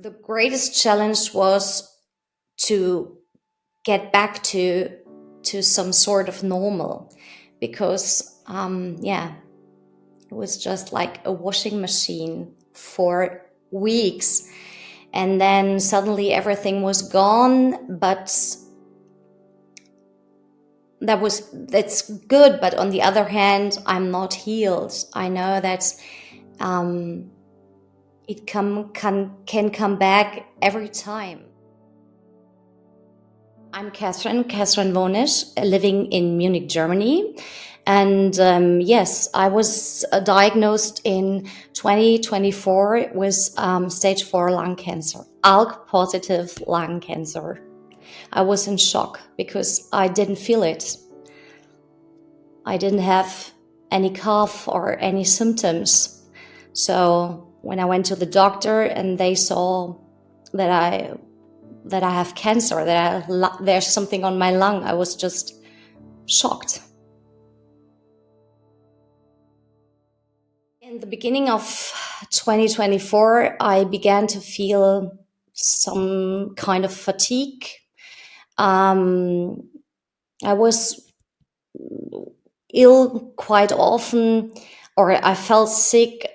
The greatest challenge was to get back to some sort of normal, because it was just like a washing machine for weeks, and then suddenly everything was gone. But that's good, but on the other hand, I'm not healed. I know that it can come back every time. I'm Kathrin Wonisch, living in Munich, Germany. And yes, I was diagnosed in 2024 with stage 4 lung cancer, ALK-positive lung cancer. I was in shock because I didn't feel it. I didn't have any cough or any symptoms. So when I went to the doctor and they saw that I have cancer, there's something on my lung, I was just shocked. In the beginning of 2024, I began to feel some kind of fatigue. I was ill quite often, or I felt sick.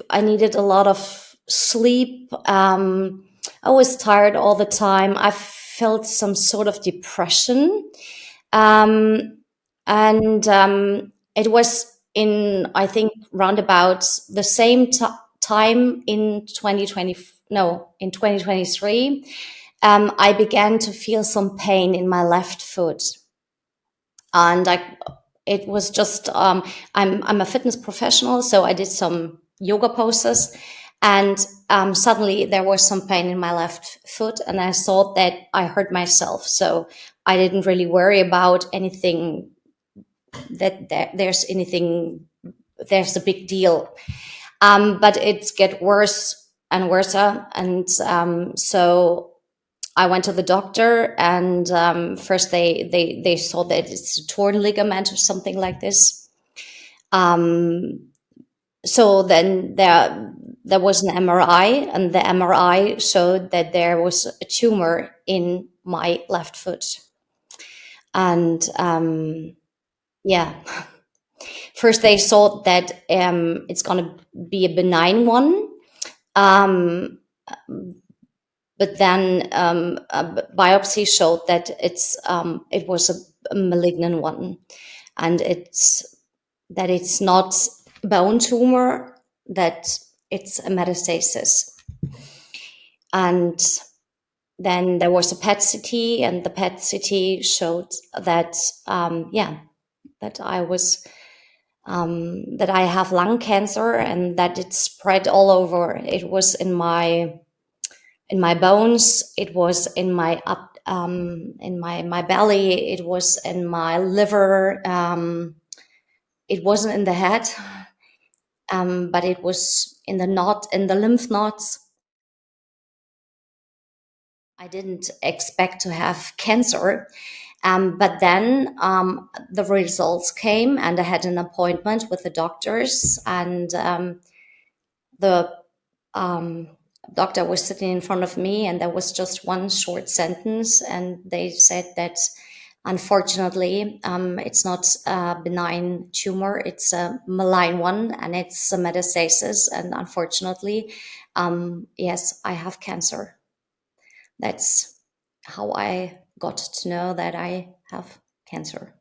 I needed a lot of sleep. I was tired all the time. I felt some sort of depression. It was in, I think, roundabout the same time in 2023, I began to feel some pain in my left foot. And it was just, I'm a fitness professional, so I did some yoga poses, and suddenly there was some pain in my left foot, and I thought that I hurt myself. So I didn't really worry about anything, that there's a big deal. But it get worse and worse. And so I went to the doctor, and first they saw that it's a torn ligament or something like this. So then there was an MRI, and the MRI showed that there was a tumor in my left foot. And first they thought that it's going to be a benign one. But then a biopsy showed that it was a malignant one, and it's not bone tumor, that it's a metastasis. And then there was a PET-CT, and the PET-CT showed that that I was that I have lung cancer, and that it spread all over. It was in my bones, it was in my belly, it was in my liver. It wasn't in the head, but it was in the lymph nodes. I didn't expect to have cancer, but then the results came, and I had an appointment with the doctors, and the doctor was sitting in front of me, and there was just one short sentence, and they said that unfortunately it's not a benign tumor, it's a malign one, and it's a metastasis, and unfortunately yes, I have cancer. That's how I got to know that I have cancer.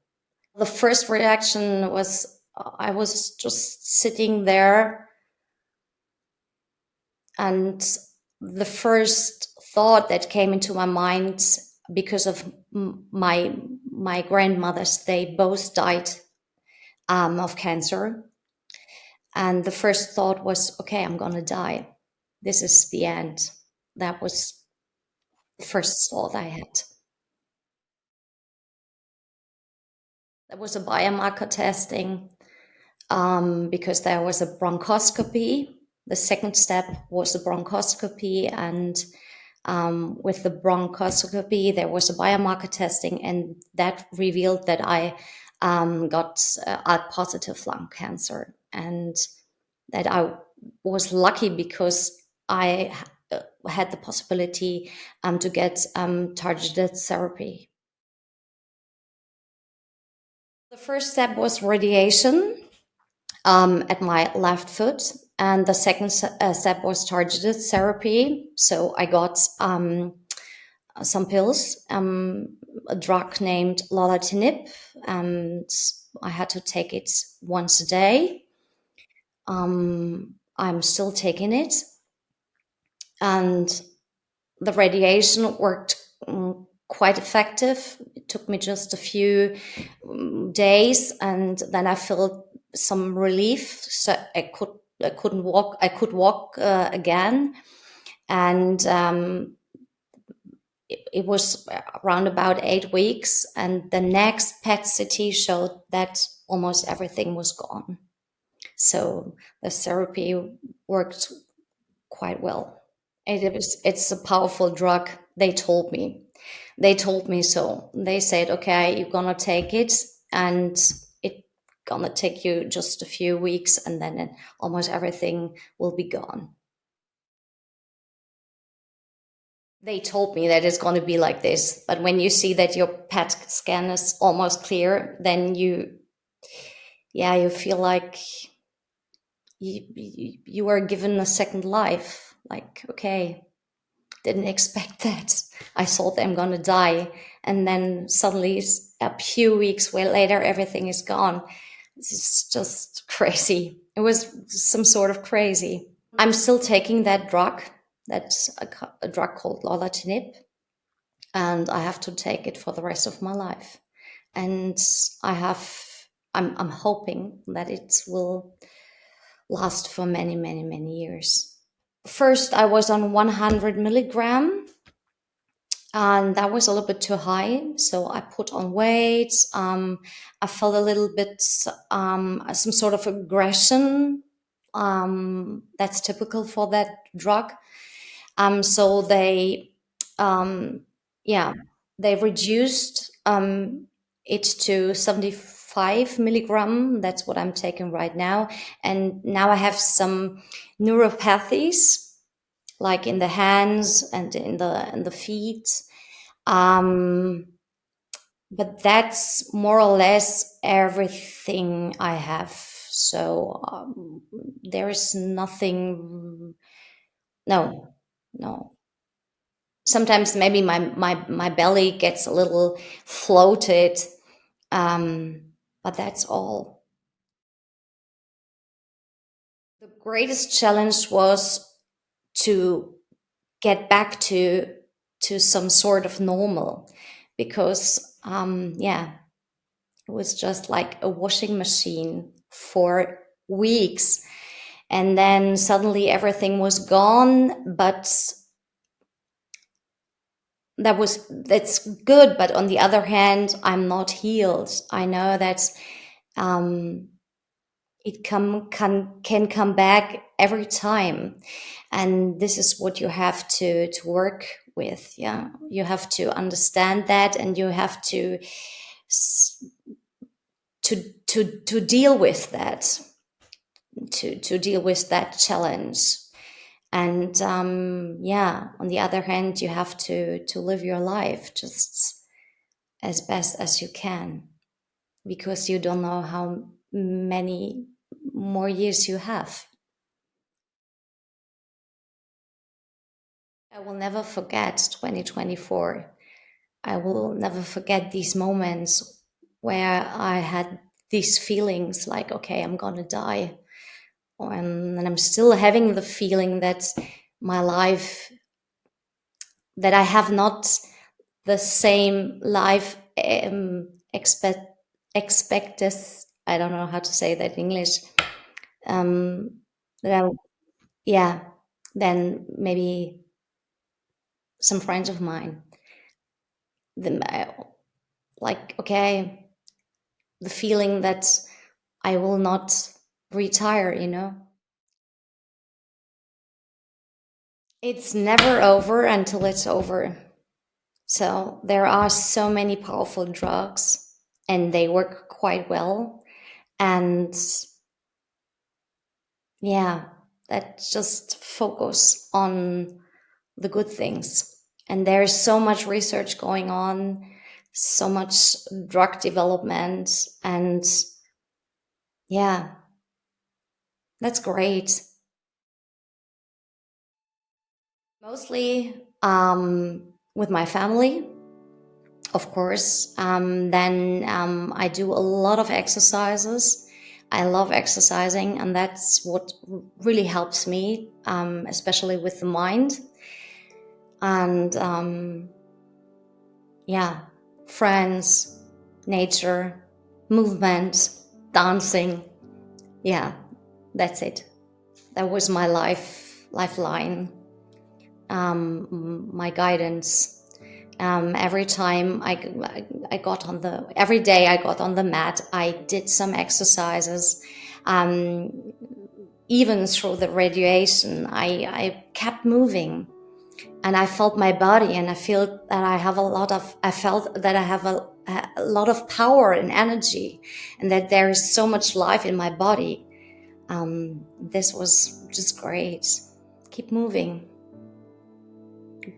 The first reaction was, I was just sitting there, and the first thought that came into my mind, because of my grandmothers, they both died of cancer, and the first thought was, okay, I'm gonna die. This is the end. That was the first thought I had. There was a biomarker testing, because there was a bronchoscopy. The second step was a bronchoscopy, and with the bronchoscopy, there was a biomarker testing, and that revealed that I got ALK-positive lung cancer, and that I was lucky because I had the possibility to get targeted therapy. The first step was radiation at my left foot, and the second step was targeted therapy. So I got some pills, a drug named lolatinib, and I had to take it once a day. I'm still taking it, and the radiation worked quite effective. It took me just a few days, and then I felt some relief. So I couldn't walk. I could walk again, and it was around about 8 weeks. And the next PET CT showed that almost everything was gone. So the therapy worked quite well. It's a powerful drug. They told me. They told me so. They said, okay, you're gonna take it, and it's gonna take you just a few weeks, and then almost everything will be gone. They told me that it's going to be like this, but when you see that your PET scan is almost clear, then you feel like you are given a second life. Like, okay, didn't expect that. I thought I'm gonna die, and then suddenly, a few weeks later, everything is gone. It's just crazy. It was some sort of crazy. I'm still taking that drug. That's a drug called lolatinib, and I have to take it for the rest of my life. And I'm hoping that it will last for many, many, many years. First, I was on 100 milligram, and that was a little bit too high, so I put on weight. I felt a little bit some sort of aggression. That's typical for that drug. So they reduced it to 75 milligram. That's what I'm taking right now. And now I have some neuropathies, like in the hands and in the feet. But that's more or less everything I have. So there is nothing. No, no. Sometimes maybe my belly gets a little floated, but that's all. The greatest challenge was to get back to some sort of normal, because it was just like a washing machine for weeks, and then suddenly everything was gone. But that's good, but on the other hand, I'm not healed. I know that it can come back every time, and this is what you have to work with. Yeah, you have to understand that, and you have to deal with that, to deal with that challenge. And on the other hand, you have to live your life just as best as you can, because you don't know how many more years you have. I will never forget 2024. I will never forget these moments where I had these feelings like, okay, I'm gonna die. And I'm still having the feeling that my life, that I have not the same life expected. I don't know how to say that in English. That I, yeah, then maybe some friends of mine. Like, okay, the feeling that I will not retire, It's never over until it's over. So there are so many powerful drugs, and they work quite well. And that just focus on the good things. And there's so much research going on, so much drug development, and yeah, that's great. Mostly with my family, of course. Then I do a lot of exercises. I love exercising, and that's what really helps me, especially with the mind. And yeah, friends, nature, movement, dancing. Yeah, that's it. That was my lifeline, my guidance. Every time I got on every day I got on the mat, I did some exercises. Even through the radiation, I kept moving, and I felt my body, and I felt that I have a lot of power and energy, and that there is so much life in my body. This was just great. Keep moving.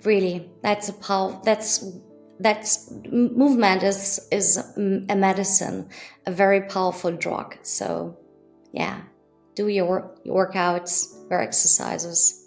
Really, that's a power. That's movement is a medicine, a very powerful drug. So, yeah, do your workouts, your exercises.